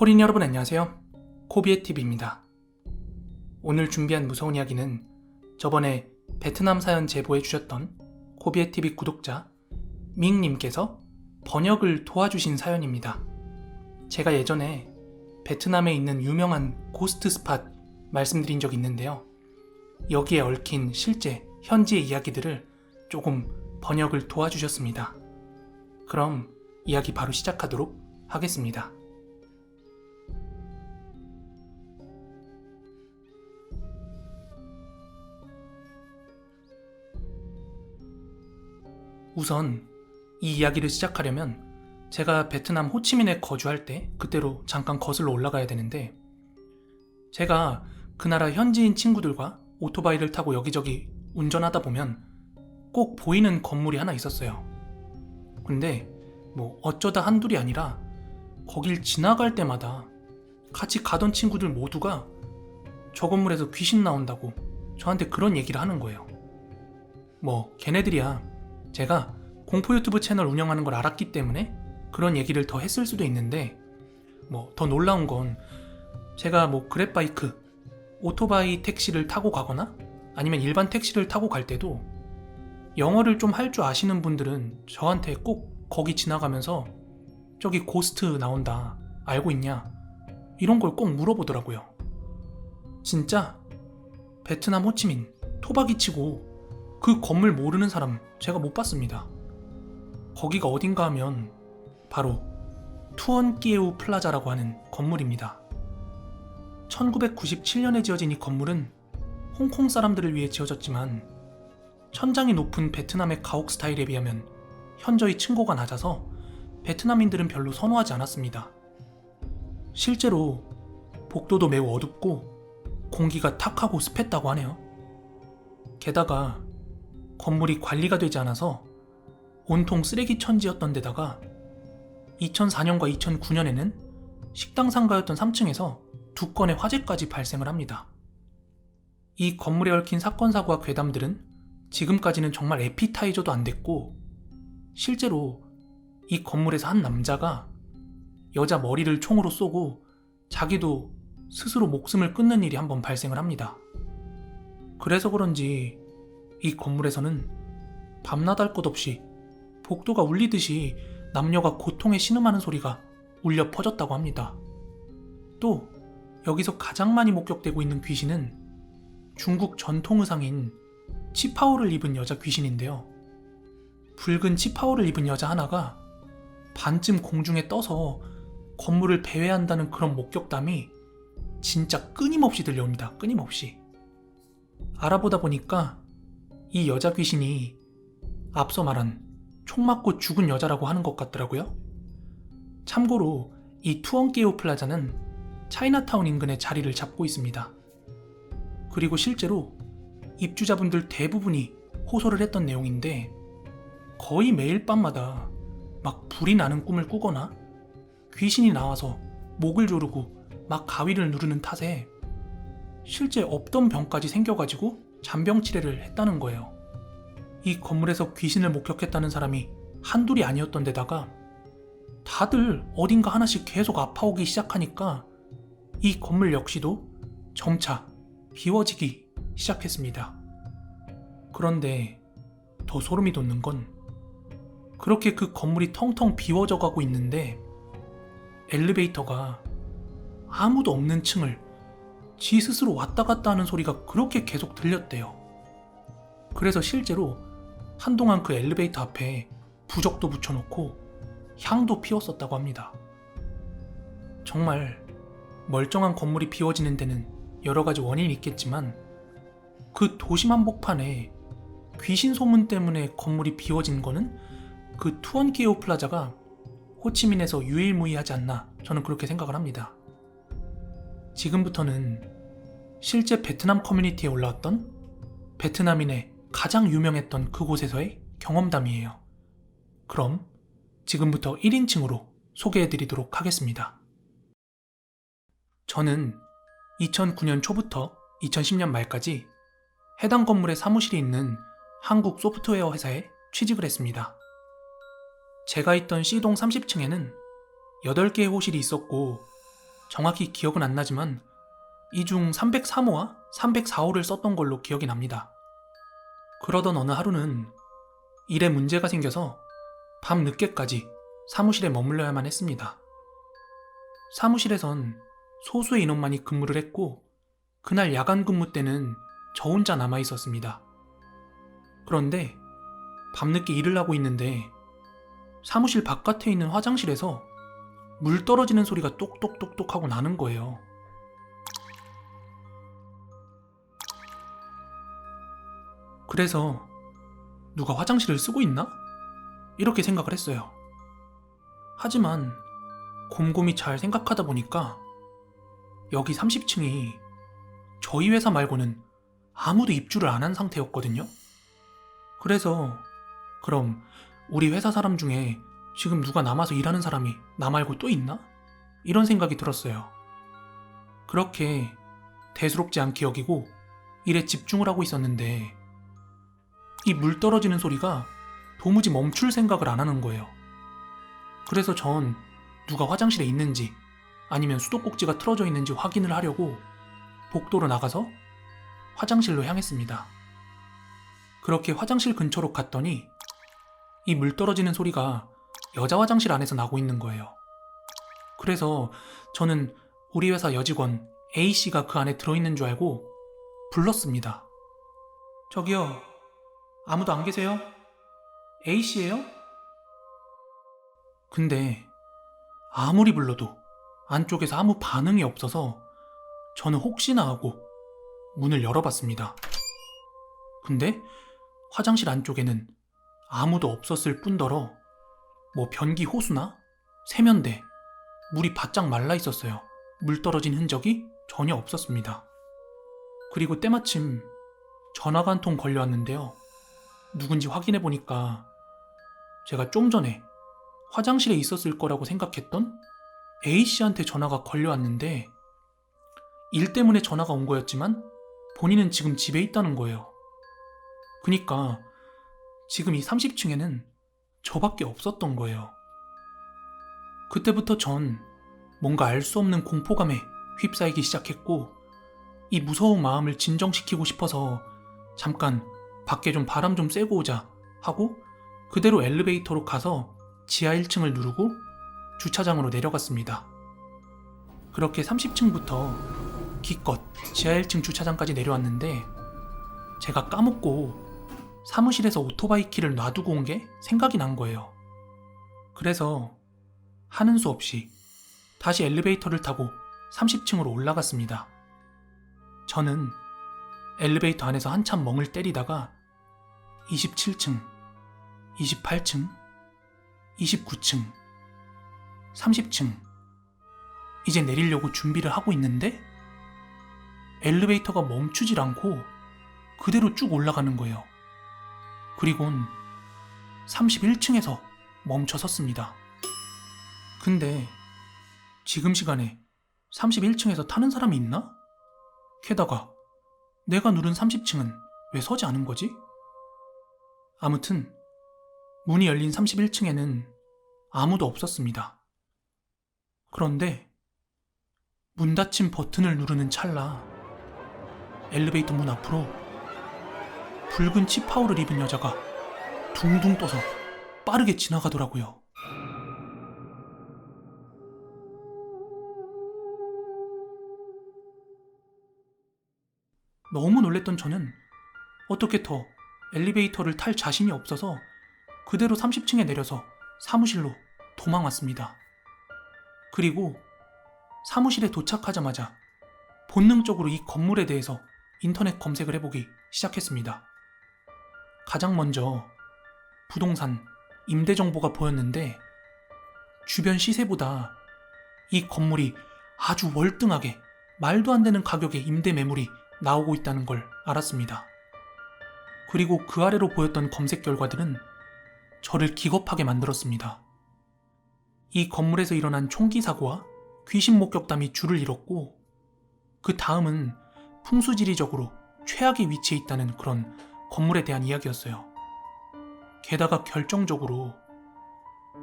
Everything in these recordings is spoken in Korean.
코린 여러분 안녕하세요. 코비의TV입니다. 오늘 준비한 무서운 이야기는 저번에 베트남 사연 제보해 주셨던 코비의TV 구독자 밍님께서 번역을 도와주신 사연입니다. 제가 예전에 베트남에 있는 유명한 고스트 스팟 말씀드린 적이 있는데요. 여기에 얽힌 실제 현지의 이야기들을 조금 번역을 도와주셨습니다. 그럼 이야기 바로 시작하도록 하겠습니다. 우선 이 이야기를 시작하려면 제가 베트남 호치민에 거주할 때 그때로 잠깐 거슬러 올라가야 되는데, 제가 그 나라 현지인 친구들과 오토바이를 타고 여기저기 운전하다 보면 꼭 보이는 건물이 하나 있었어요. 근데 어쩌다 한둘이 아니라 거길 지나갈 때마다 같이 가던 친구들 모두가 저 건물에서 귀신 나온다고 저한테 그런 얘기를 하는 거예요. 걔네들이야 제가 공포 유튜브 채널 운영하는 걸 알았기 때문에 그런 얘기를 더 했을 수도 있는데, 더 놀라운 건 제가 그랩바이크, 오토바이 택시를 타고 가거나 아니면 일반 택시를 타고 갈 때도 영어를 좀 할 줄 아시는 분들은 저한테 꼭 거기 지나가면서 저기 고스트 나온다, 알고 있냐? 이런 걸 꼭 물어보더라고요. 진짜 베트남 호치민 토박이 치고 그 건물 모르는 사람 제가 못 봤습니다. 거기가 어딘가 하면 바로 투언끼에우 플라자라고 하는 건물입니다. 1997년에 지어진 이 건물은 홍콩 사람들을 위해 지어졌지만 천장이 높은 베트남의 가옥 스타일에 비하면 현저히 층고가 낮아서 베트남인들은 별로 선호하지 않았습니다. 실제로 복도도 매우 어둡고 공기가 탁하고 습했다고 하네요. 게다가 건물이 관리가 되지 않아서 온통 쓰레기 천지였던 데다가 2004년과 2009년에는 식당 상가였던 3층에서 2건의 화재까지 발생을 합니다. 이 건물에 얽힌 사건 사고와 괴담들은 지금까지는 정말 에피타이저도 안 됐고, 실제로 이 건물에서 한 남자가 여자 머리를 총으로 쏘고 자기도 스스로 목숨을 끊는 일이 한번 발생을 합니다. 그래서 그런지 이 건물에서는 밤낮 할 것 없이 복도가 울리듯이 남녀가 고통에 신음하는 소리가 울려 퍼졌다고 합니다. 또 여기서 가장 많이 목격되고 있는 귀신은 중국 전통 의상인 치파오를 입은 여자 귀신인데요. 붉은 치파오를 입은 여자 하나가 반쯤 공중에 떠서 건물을 배회한다는 그런 목격담이 진짜 끊임없이 들려옵니다. 끊임없이. 알아보다 보니까 이 여자 귀신이 앞서 말한 총 맞고 죽은 여자라고 하는 것 같더라고요. 참고로 이 투언끼에우 플라자는 차이나타운 인근에 자리를 잡고 있습니다. 그리고 실제로 입주자분들 대부분이 호소를 했던 내용인데, 거의 매일 밤마다 막 불이 나는 꿈을 꾸거나 귀신이 나와서 목을 조르고 막 가위를 누르는 탓에 실제 없던 병까지 생겨가지고 잔병 치레를 했다는 거예요. 이 건물에서 귀신을 목격했다는 사람이 한둘이 아니었던 데다가 다들 어딘가 하나씩 계속 아파오기 시작하니까 이 건물 역시도 점차 비워지기 시작했습니다. 그런데 더 소름이 돋는 건 그렇게 그 건물이 텅텅 비워져 가고 있는데 엘리베이터가 아무도 없는 층을 지 스스로 왔다 갔다 하는 소리가 그렇게 계속 들렸대요. 그래서 실제로 한동안 그 엘리베이터 앞에 부적도 붙여놓고 향도 피웠었다고 합니다. 정말 멀쩡한 건물이 비워지는 데는 여러 가지 원인이 있겠지만 그 도심 한복판에 귀신 소문 때문에 건물이 비워진 거는 그 투언끼에우 플라자가 호치민에서 유일무이하지 않나, 저는 그렇게 생각을 합니다. 지금부터는 실제 베트남 커뮤니티에 올라왔던 베트남인의 가장 유명했던 그곳에서의 경험담이에요. 그럼 지금부터 1인칭으로 소개해드리도록 하겠습니다. 저는 2009년 초부터 2010년 말까지 해당 건물의 사무실이 있는 한국 소프트웨어 회사에 취직을 했습니다. 제가 있던 C동 30층에는 8개의 호실이 있었고 정확히 기억은 안 나지만 이 중 303호와 304호를 썼던 걸로 기억이 납니다. 그러던 어느 하루는 일에 문제가 생겨서 밤 늦게까지 사무실에 머물러야만 했습니다. 사무실에선 소수의 인원만이 근무를 했고 그날 야간 근무 때는 저 혼자 남아 있었습니다. 그런데 밤늦게 일을 하고 있는데 사무실 바깥에 있는 화장실에서 물 떨어지는 소리가 똑똑똑똑 하고 나는 거예요. 그래서 누가 화장실을 쓰고 있나? 이렇게 생각을 했어요. 하지만 곰곰이 잘 생각하다 보니까 여기 30층이 저희 회사 말고는 아무도 입주를 안 한 상태였거든요. 그래서 그럼 우리 회사 사람 중에 지금 누가 남아서 일하는 사람이 나 말고 또 있나? 이런 생각이 들었어요. 그렇게 대수롭지 않게 여기고 일에 집중을 하고 있었는데 이 물 떨어지는 소리가 도무지 멈출 생각을 안 하는 거예요. 그래서 전 누가 화장실에 있는지 아니면 수도꼭지가 틀어져 있는지 확인을 하려고 복도로 나가서 화장실로 향했습니다. 그렇게 화장실 근처로 갔더니 이 물 떨어지는 소리가 여자 화장실 안에서 나고 있는 거예요. 그래서 저는 우리 회사 여직원 A씨가 그 안에 들어있는 줄 알고 불렀습니다. 저기요, 아무도 안 계세요? A씨예요? 근데 아무리 불러도 안쪽에서 아무 반응이 없어서 저는 혹시나 하고 문을 열어봤습니다. 근데 화장실 안쪽에는 아무도 없었을 뿐더러 뭐 변기 호수나 세면대, 물이 바짝 말라 있었어요. 물 떨어진 흔적이 전혀 없었습니다. 그리고 때마침 전화가 한 통 걸려왔는데요. 누군지 확인해보니까 제가 좀 전에 화장실에 있었을 거라고 생각했던 A씨한테 전화가 걸려왔는데 일 때문에 전화가 온 거였지만 본인은 지금 집에 있다는 거예요. 그니까 지금 이 30층에는 저밖에 없었던 거예요. 그때부터 전 뭔가 알 수 없는 공포감에 휩싸이기 시작했고 이 무서운 마음을 진정시키고 싶어서 잠깐 밖에 좀 바람 좀 쐬고 오자 하고 그대로 엘리베이터로 가서 지하 1층을 누르고 주차장으로 내려갔습니다. 그렇게 30층부터 기껏 지하 1층 주차장까지 내려왔는데 제가 까먹고 사무실에서 오토바이 키를 놔두고 온 게 생각이 난 거예요. 그래서 하는 수 없이 다시 엘리베이터를 타고 30층으로 올라갔습니다. 저는 엘리베이터 안에서 한참 멍을 때리다가 27층, 28층, 29층, 30층 이제 내리려고 준비를 하고 있는데 엘리베이터가 멈추질 않고 그대로 쭉 올라가는 거예요. 그리곤 31층에서 멈춰 섰습니다. 근데 지금 시간에 31층에서 타는 사람이 있나? 게다가 내가 누른 30층은 왜 서지 않은 거지? 아무튼 문이 열린 31층에는 아무도 없었습니다. 그런데 문 닫힌 버튼을 누르는 찰나 엘리베이터 문 앞으로 붉은 치파오를 입은 여자가 둥둥 떠서 빠르게 지나가더라고요. 너무 놀랬던 저는 어떻게 더 엘리베이터를 탈 자신이 없어서 그대로 30층에 내려서 사무실로 도망왔습니다. 그리고 사무실에 도착하자마자 본능적으로 이 건물에 대해서 인터넷 검색을 해보기 시작했습니다. 가장 먼저 부동산, 임대 정보가 보였는데 주변 시세보다 이 건물이 아주 월등하게 말도 안 되는 가격의 임대 매물이 나오고 있다는 걸 알았습니다. 그리고 그 아래로 보였던 검색 결과들은 저를 기겁하게 만들었습니다. 이 건물에서 일어난 총기 사고와 귀신 목격담이 줄을 이뤘고 그 다음은 풍수지리적으로 최악의 위치에 있다는 그런 건물에 대한 이야기였어요. 게다가 결정적으로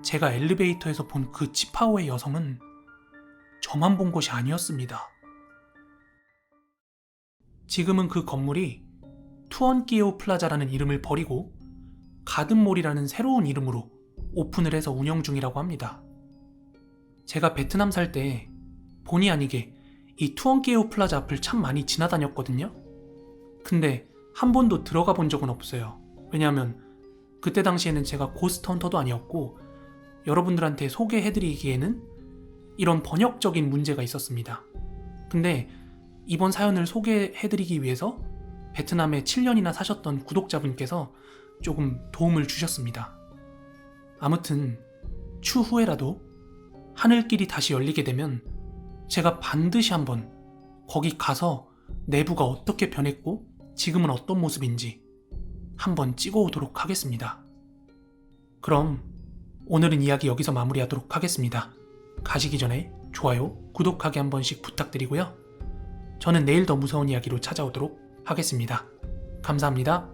제가 엘리베이터에서 본 그 치파오의 여성은 저만 본 것이 아니었습니다. 지금은 그 건물이 투언키에오 플라자라는 이름을 버리고 가든몰이라는 새로운 이름으로 오픈을 해서 운영 중이라고 합니다. 제가 베트남 살 때 본의 아니게 이 투언키에오 플라자 앞을 참 많이 지나다녔거든요. 근데 한 번도 들어가 본 적은 없어요. 왜냐하면 그때 당시에는 제가 고스트 헌터도 아니었고 여러분들한테 소개해드리기에는 이런 번역적인 문제가 있었습니다. 근데 이번 사연을 소개해드리기 위해서 베트남에 7년이나 사셨던 구독자분께서 조금 도움을 주셨습니다. 아무튼 추후에라도 하늘길이 다시 열리게 되면 제가 반드시 한번 거기 가서 내부가 어떻게 변했고 지금은 어떤 모습인지 한번 찍어오도록 하겠습니다. 그럼 오늘은 이야기 여기서 마무리하도록 하겠습니다. 가시기 전에 좋아요, 구독하기 한 번씩 부탁드리고요. 저는 내일 더 무서운 이야기로 찾아오도록 하겠습니다. 감사합니다.